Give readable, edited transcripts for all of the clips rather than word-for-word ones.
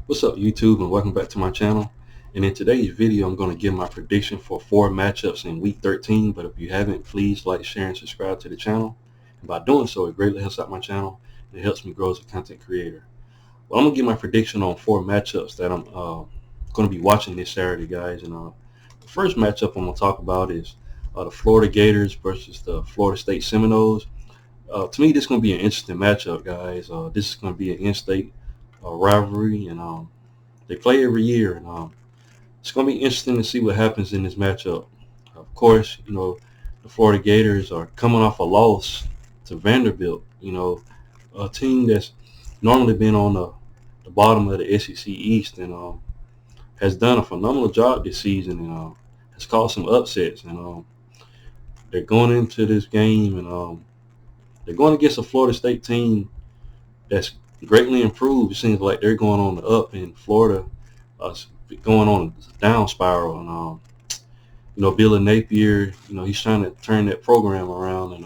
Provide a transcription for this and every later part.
What's up, YouTube, and welcome back to my channel. And in today's video, I'm going to give my prediction for 4 matchups in Week 13. But if you haven't, please like, share, and subscribe to the channel. And by doing so, it greatly helps out my channel and it helps me grow as a content creator. Well, I'm going to give my prediction on 4 matchups that I'm going to be watching this Saturday, guys. And the first matchup I'm going to talk about is the Florida Gators versus the Florida State Seminoles. To me, this is going to be an interesting matchup, guys. This is going to be an in-state rivalry, and they play every year, and it's going to be interesting to see what happens in this matchup. Of course, the Florida Gators are coming off a loss to Vanderbilt, a team that's normally been on the bottom of the SEC East, and has done a phenomenal job this season, and has caused some upsets. And they're going into this game, and they're going against a Florida State team that's greatly improved. It seems like they're going on the up, and Florida going on a down spiral. And Billy Napier, he's trying to turn that program around. And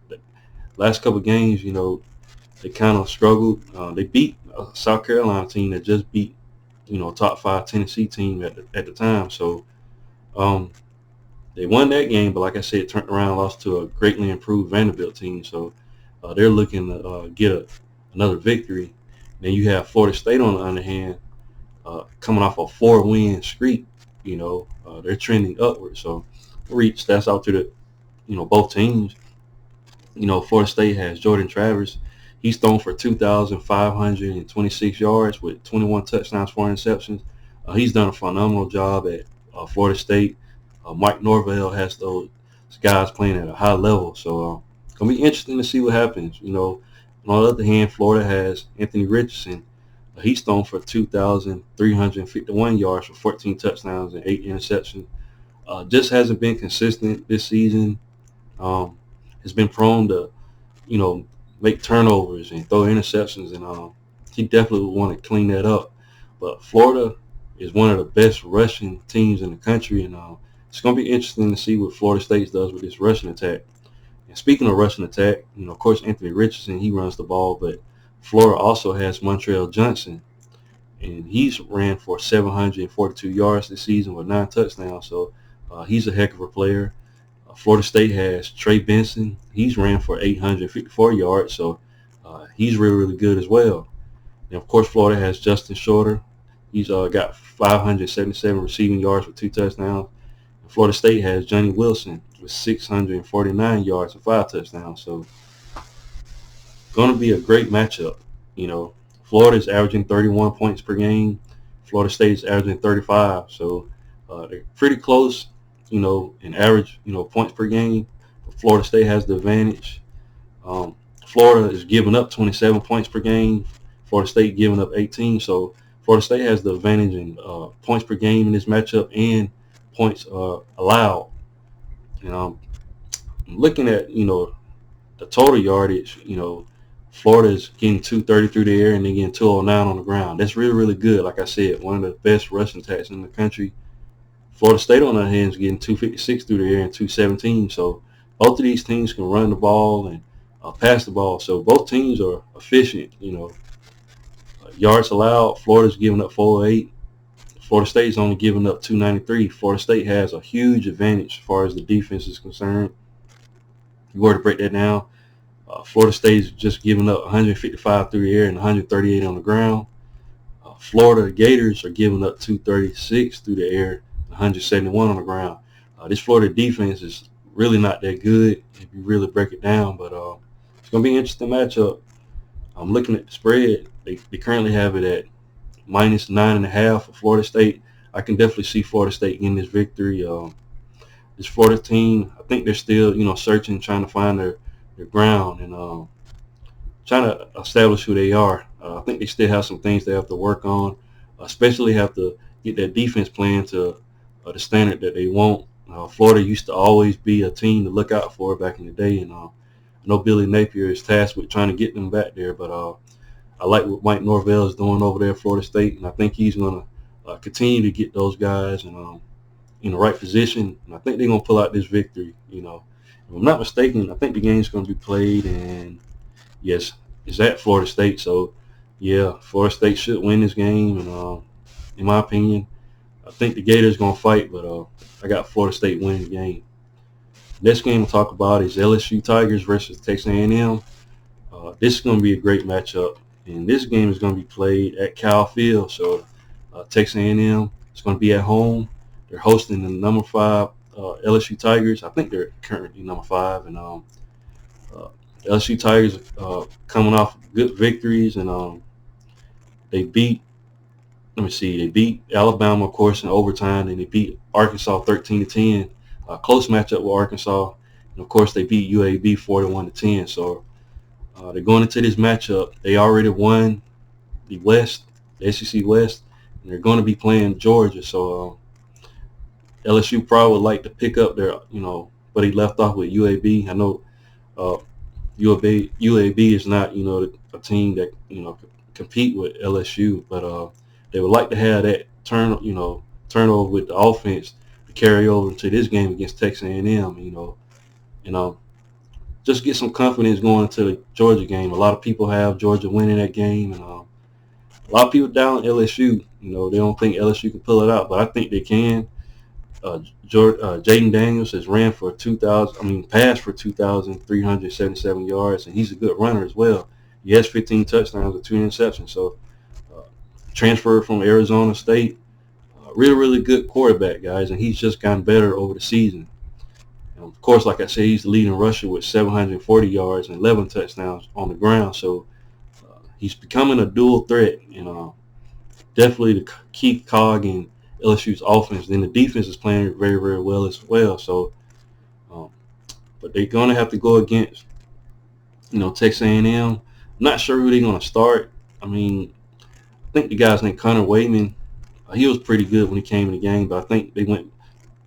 the last couple of games, they kind of struggled. They beat a South Carolina team that just beat, top 5 Tennessee team at the time. So they won that game, but like I said, turned around, lost to a greatly improved Vanderbilt team. So they're looking to get another victory. Then you have Florida State on the other hand, coming off a 4-win streak. They're trending upward. So reach stats out to both teams. Florida State has Jordan Travers. He's thrown for 2,526 yards with 21 touchdowns, 4 interceptions. He's done a phenomenal job at Florida State. Mike Norvell has those guys playing at a high level. So it's going to be interesting to see what happens. On the other hand, Florida has Anthony Richardson. He's thrown for 2,351 yards for 14 touchdowns and 8 interceptions. Just hasn't been consistent this season. Has been prone to, make turnovers and throw interceptions, and he definitely would want to clean that up. But Florida is one of the best rushing teams in the country, and it's going to be interesting to see what Florida State does with this rushing attack. And speaking of rushing attack, of course, Anthony Richardson, he runs the ball, but Florida also has Montrell Johnson, and he's ran for 742 yards this season with 9 touchdowns. So he's a heck of a player. Florida State has Trey Benson. He's ran for 854 yards, so he's really, really good as well. And of course, Florida has Justin Shorter. He's got 577 receiving yards with 2 touchdowns. And Florida State has Johnny Wilson with 649 yards and 5 touchdowns. So going to be a great matchup. Florida is averaging 31 points per game. Florida State is averaging 35. So they're pretty close, in average, points per game. But Florida State has the advantage. Florida is giving up 27 points per game. Florida State giving up 18. So Florida State has the advantage in points per game in this matchup and points allowed. And I'm looking at, the total yardage, Florida is getting 230 through the air and then getting 209 on the ground. That's really, really good. Like I said, one of the best rushing attacks in the country. Florida State on the other hand is getting 256 through the air and 217. So both of these teams can run the ball and pass the ball. So both teams are efficient. Yards allowed, Florida's giving up 408. Florida State's only giving up 293. Florida State has a huge advantage as far as the defense is concerned. If you were to break that down, Florida State is just giving up 155 through the air and 138 on the ground. Florida Gators are giving up 236 through the air and 171 on the ground. This Florida defense is really not that good if you really break it down, but it's going to be an interesting matchup. I'm looking at the spread. They currently have it at -9.5 for Florida State. I can definitely see Florida State getting this victory. This Florida team, I think they're still, searching, trying to find their ground and trying to establish who they are. I think they still have some things they have to work on, especially have to get that defense playing to the standard that they want. Florida used to always be a team to look out for back in the day, and I know Billy Napier is tasked with trying to get them back there, but I like what Mike Norvell is doing over there at Florida State, and I think he's going to continue to get those guys in the right position, and I think they're going to pull out this victory. If I'm not mistaken, I think the game's going to be played, and yes, it's at Florida State. So Yeah, Florida State should win this game, and in my opinion, I think the Gators gonna fight, but I got Florida State winning the game. Next game we'll talk about is LSU Tigers versus Texas A&M. This is gonna be a great matchup, and this game is gonna be played at Cal Field. So Texas A&M is gonna be at home. They're hosting the number 5 LSU Tigers. I think they're currently number 5, and uh, LSU Tigers coming off good victories, and they beat. Let me see. They beat Alabama, of course, in overtime, and they beat Arkansas 13-10. Close matchup with Arkansas, and of course they beat UAB 41-10. So they're going into this matchup. They already won the West, the SEC West, and they're going to be playing Georgia. So LSU probably would like to pick up their, but he left off with UAB. I know uh, UAB is not, a team that, compete with LSU, but they would like to have that turnover with the offense to carry over into this game against Texas A&M, and just get some confidence going into the Georgia game. A lot of people have Georgia winning that game, and a lot of people down LSU. They don't think LSU can pull it out, but I think they can. Jaden Daniels has ran for passed for 2,377 yards, and he's a good runner as well. He has 15 touchdowns and 2 interceptions. So uh, transferred from Arizona State, really, really good quarterback, guys, and he's just gotten better over the season. And of course, like I said, he's the leading rusher with 740 yards and 11 touchdowns on the ground. So he's becoming a dual threat, and definitely the key cog in LSU's offense. Then the defense is playing very, very well as well. So, um, but they're going to have to go against, Texas A&M. I'm not sure who they're going to start. I think the guy's named Connor Wayman. He was pretty good when he came in the game, but I think they went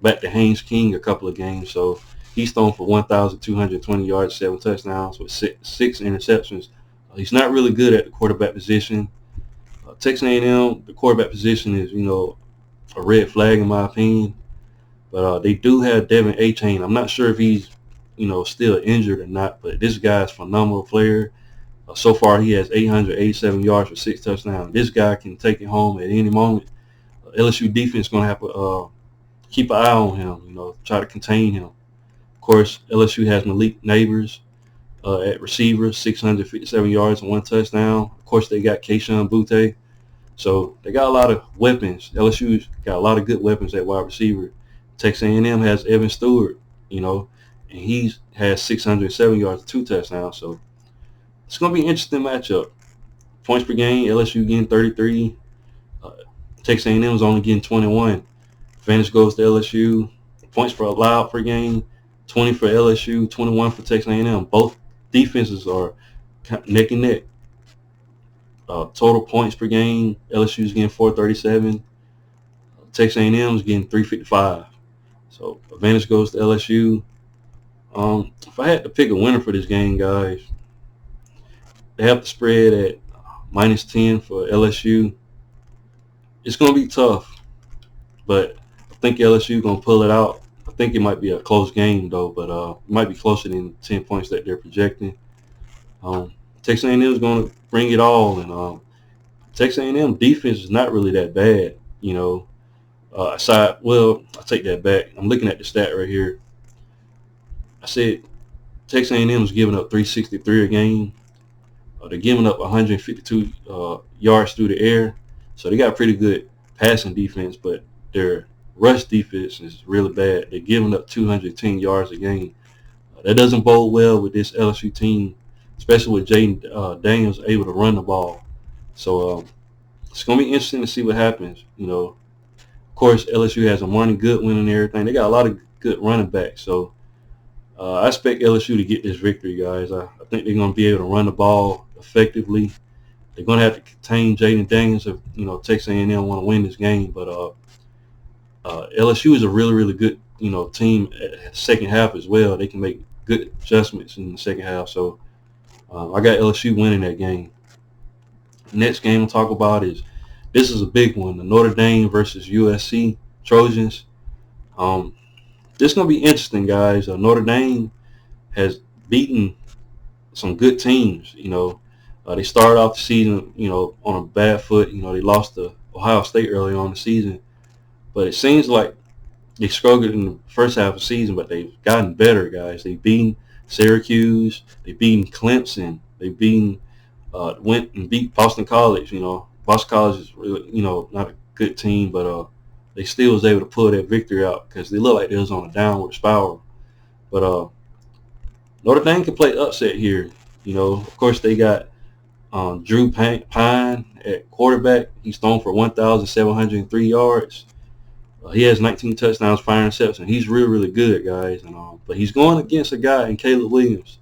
back to Haynes King a couple of games. So he's thrown for 1,220 yards, 7 touchdowns with six interceptions. He's not really good at the quarterback position. Texas A&M, the quarterback position is, a red flag in my opinion. But they do have Devin Achane. I'm not sure if he's, still injured or not, but this guy's a phenomenal player. So far, he has 887 yards for 6 touchdowns. This guy can take it home at any moment. LSU defense is going to have to keep an eye on him, try to contain him. Of course, LSU has Malik Neighbors at receiver, 657 yards and 1 touchdown. Of course, they got Keyshawn Butte. So they got a lot of weapons. LSU's got a lot of good weapons at wide receiver. Texas A&M has Evan Stewart, and he has 607 yards and 2 touchdowns. So it's going to be an interesting matchup. Points per game, LSU getting 33. Texas A&M is only getting 21. Advantage goes to LSU. Points per allowed per game, 20 for LSU, 21 for Texas A&M. Both defenses are neck and neck. Total points per game, LSU is getting 437. Texas A&M is getting 355. So advantage goes to LSU. If I had to pick a winner for this game, guys, they have the spread at -10 for LSU. It's going to be tough, but I think LSU is going to pull it out. I think it might be a close game, though, but it might be closer than 10 points that they're projecting. Texas A&M is going to bring it all, and Texas A&M defense is not really that bad, I take that back. I'm looking at the stat right here. I said Texas A&M is giving up 363 a game. They're giving up 152 yards through the air. So they got a pretty good passing defense, but their rush defense is really bad. They're giving up 210 yards a game. That doesn't bode well with this LSU team, especially with Jaden Daniels able to run the ball. So it's going to be interesting to see what happens. Of course, LSU has a Martin Goodwin and everything. They got a lot of good running backs. So I expect LSU to get this victory, guys. I think they're going to be able to run the ball effectively. They're going to have to contain Jaden Daniels if, Texas A&M want to win this game. But LSU is a really, really good, team at the second half as well. They can make good adjustments in the second half. So I got LSU winning that game. Next game we'll talk about this is a big one, the Notre Dame versus USC Trojans. This is going to be interesting, guys. Notre Dame has beaten some good teams, They started off the season, on a bad foot. They lost to Ohio State early on in the season, but it seems like they struggled in the first half of the season, but they've gotten better, guys. They've beaten Syracuse, they've beaten Clemson, they've beaten went and beat Boston College. Boston College is really, not a good team, but they still was able to pull that victory out because they looked like they was on a downward spiral. But Notre Dame can play upset here. Of course they got Drew Pine at quarterback. He's thrown for 1,703 yards. He has 19 touchdowns, 5 interceptions. He's really, really good, guys. But he's going against a guy in Caleb Williams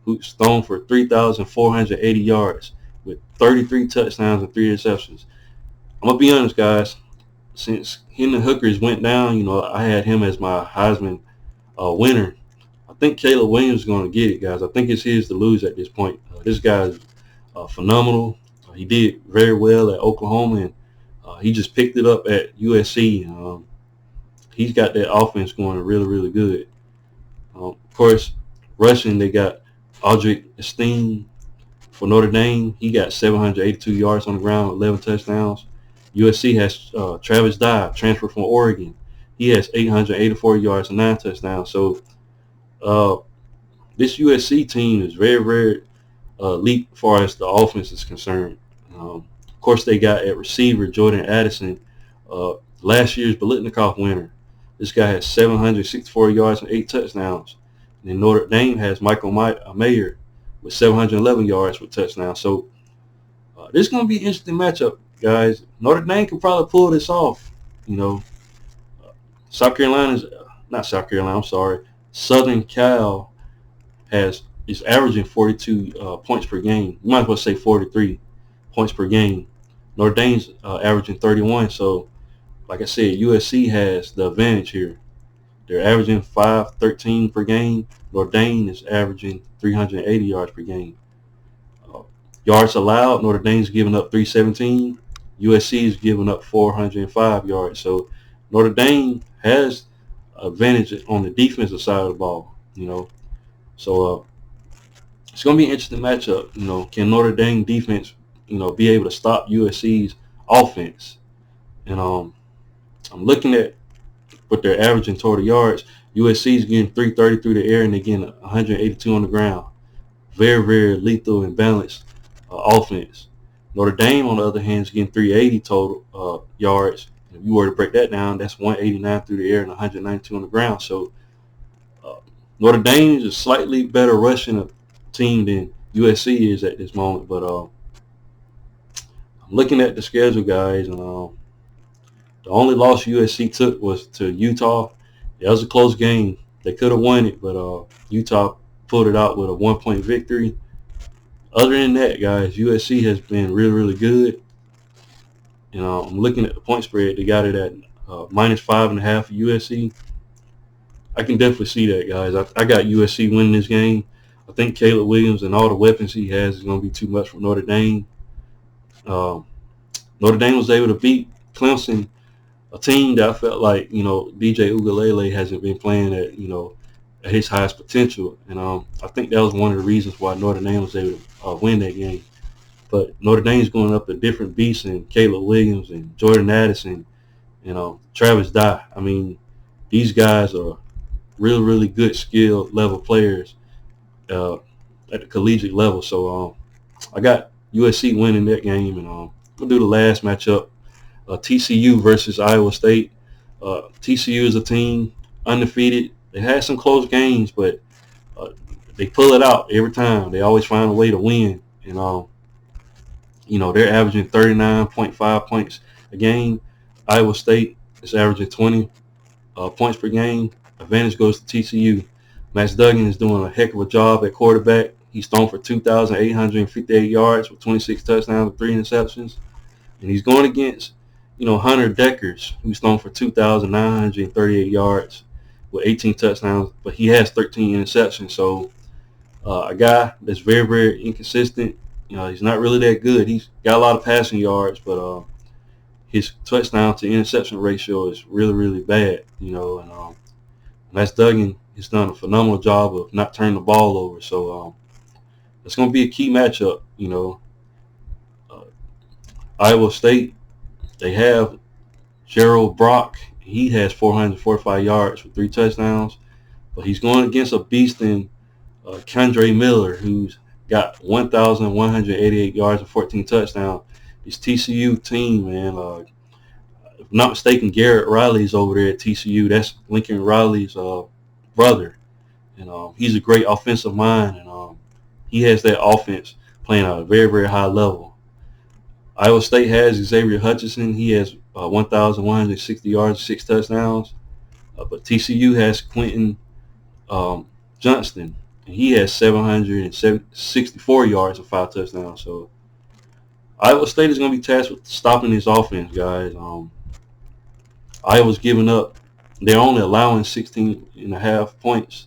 who's thrown for 3,480 yards with 33 touchdowns and 3 interceptions. I'm going to be honest, guys. Since Hendon Hookers went down, I had him as my Heisman winner. I think Caleb Williams is going to get it, guys. I think it's his to lose at this point. This guy's phenomenal. He did very well at Oklahoma, and he just picked it up at USC. He's got that offense going really, really good. Of course, rushing, they got Audric Esteen for Notre Dame. He got 782 yards on the ground, 11 touchdowns. USC has Travis Dye, transfer from Oregon. He has 884 yards and 9 touchdowns. So this USC team is very, very elite as far as the offense is concerned. Of course, they got at receiver Jordan Addison, last year's Biletnikoff winner. This guy has 764 yards and 8 touchdowns. And then Notre Dame has Michael Mayer with 711 yards with touchdowns. So this is going to be an interesting matchup, guys. Notre Dame can probably pull this off. Southern Cal is averaging 42 points per game. You might as well say 43 points per game. Notre Dame's averaging 31. So, like I said, USC has the advantage here. They're averaging 513 per game. Notre Dame is averaging 380 yards per game. Yards allowed, Notre Dame's giving up 317. USC is giving up 405 yards. So Notre Dame has advantage on the defensive side of the ball. So it's going to be an interesting matchup. Can Notre Dame defense, be able to stop USC's offense? And I'm looking at what they're averaging total yards. USC is getting 330 through the air and they're getting 182 on the ground. Very, very lethal and balanced offense. Notre Dame, on the other hand, is getting 380 total yards. If you were to break that down, that's 189 through the air and 192 on the ground. So Notre Dame is a slightly better rushing team than USC is at this moment. But I'm looking at the schedule, guys, and the only loss USC took was to Utah. That was a close game. They could have won it, but Utah pulled it out with a 1-point victory. Other than that, guys, USC has been really, really good. I'm looking at the point spread. They got it at -5.5 for USC. I can definitely see that, guys. I got USC winning this game. I think Caleb Williams and all the weapons he has is going to be too much for Notre Dame. Notre Dame was able to beat Clemson, a team that I felt like, DJ Uiagalelei hasn't been playing at his highest potential. And I think that was one of the reasons why Notre Dame was able to win that game. But Notre Dame's going up a different beast in Caleb Williams and Jordan Addison, Travis Dye. I mean, these guys are really, really good skill level players at the collegiate level. So I got USC winning that game, and we'll do the last matchup. TCU versus Iowa State. TCU is a team undefeated. They had some close games, but they pull it out every time. They always find a way to win. And they're averaging 39.5 points a game. Iowa State is averaging 20 points per game. Advantage goes to TCU. Max Duggan is doing a heck of a job at quarterback. He's thrown for 2,858 yards with 26 touchdowns and 3 interceptions. And he's going against, Hunter Deckers, who's thrown for 2,938 yards with 18 touchdowns, but he has 13 interceptions. So a guy that's very, very inconsistent. He's not really that good. He's got a lot of passing yards, but his touchdown to interception ratio is really, really bad. And Max Duggan has done a phenomenal job of not turning the ball over. So it's going to be a key matchup. Uh, Iowa State, they have Gerald Brock. He has 445 yards with 3 touchdowns, but he's going against a beast in Kendre Miller, who's got 1,188 yards and 14 touchdowns. This TCU team, man, if I'm not mistaken, Garrett Riley's over there at TCU. That's Lincoln Riley's brother, and he's a great offensive mind, and he has that offense playing at a very, very high level. Iowa State has Xavier Hutchinson. He has 1,160 yards, 6 touchdowns. But TCU has Quentin Johnston, and he has 764 yards and 5 touchdowns. So Iowa State is going to be tasked with stopping this offense, guys. Iowa's giving up. They're only allowing 16.5 points.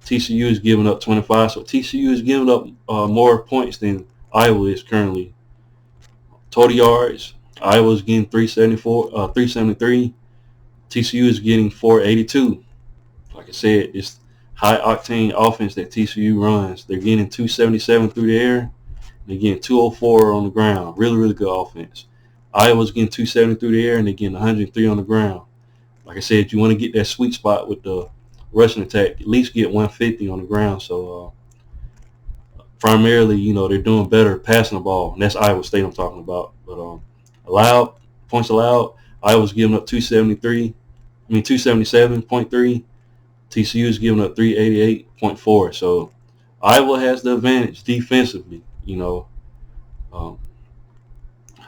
TCU is giving up 25. So TCU is giving up more points than Iowa is currently. Total yards, Iowa's getting 373. TCU is getting 482. Like I said, it's high-octane offense that TCU runs. They're getting 277 through the air. They're getting 204 on the ground. Really, really good offense. Iowa's getting 270 through the air, and they're getting 103 on the ground. Like I said, you want to get that sweet spot with the rushing attack. At least get 150 on the ground. So primarily, they're doing better passing the ball. And that's Iowa State I'm talking about. But points allowed, Iowa's giving up 277.3. TCU is giving up 388.4. So Iowa has the advantage defensively.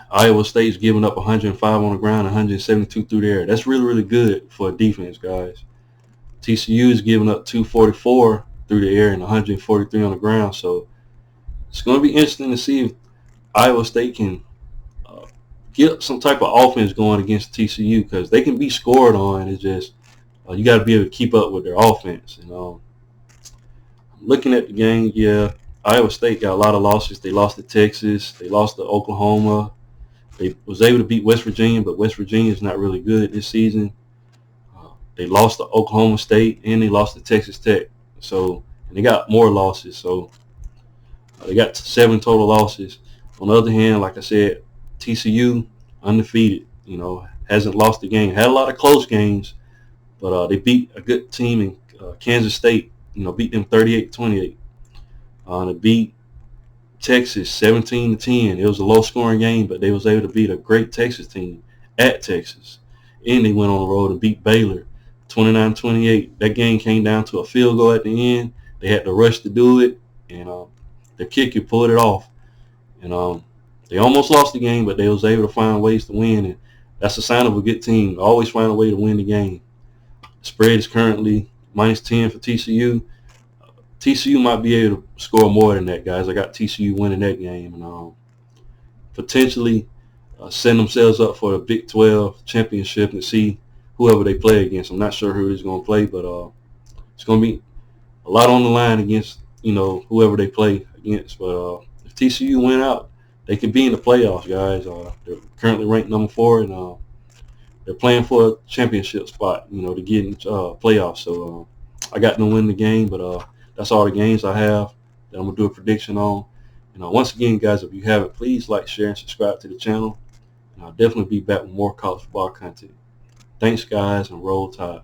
Iowa State's giving up 105 on the ground, 172 through the air. That's really, really good for a defense, guys. TCU is giving up 244 through the air and 143 on the ground. So it's going to be interesting to see if Iowa State can get some type of offense going against TCU, because they can be scored on. It's just you got to be able to keep up with their offense. Looking at the game, yeah, Iowa State got a lot of losses. They lost to Texas. They lost to Oklahoma. They was able to beat West Virginia, but West Virginia is not really good this season. They lost to Oklahoma State, and they lost to Texas Tech. So, and they got more losses. So they got 7 total losses. On the other hand, like I said, TCU undefeated. Hasn't lost a game. Had a lot of close games, but they beat a good team in Kansas State. Beat them 38-28. They beat Texas 17-10. It was a low-scoring game, but they was able to beat a great Texas team at Texas. And they went on the road and beat Baylor 29-28. That game came down to a field goal at the end. They had to rush to do it, and the kicker pulled it off. And they almost lost the game, but they was able to find ways to win, and that's a sign of a good team. Always find a way to win the game. The spread is currently -10 for TCU. TCU might be able to score more than that, guys. I got TCU winning that game, and potentially setting themselves up for the Big 12 championship and see whoever they play against. I'm not sure who is going to play, but it's going to be a lot on the line against whoever they play against. But if TCU win out, they can be in the playoffs, guys. They're currently ranked number 4, and they're playing for a championship spot, to get in playoffs. So I got them to win the game, but that's all the games I have that I'm going to do a prediction on. Once again, guys, if you haven't, please like, share, and subscribe to the channel. And I'll definitely be back with more college football content. Thanks, guys, and roll tide.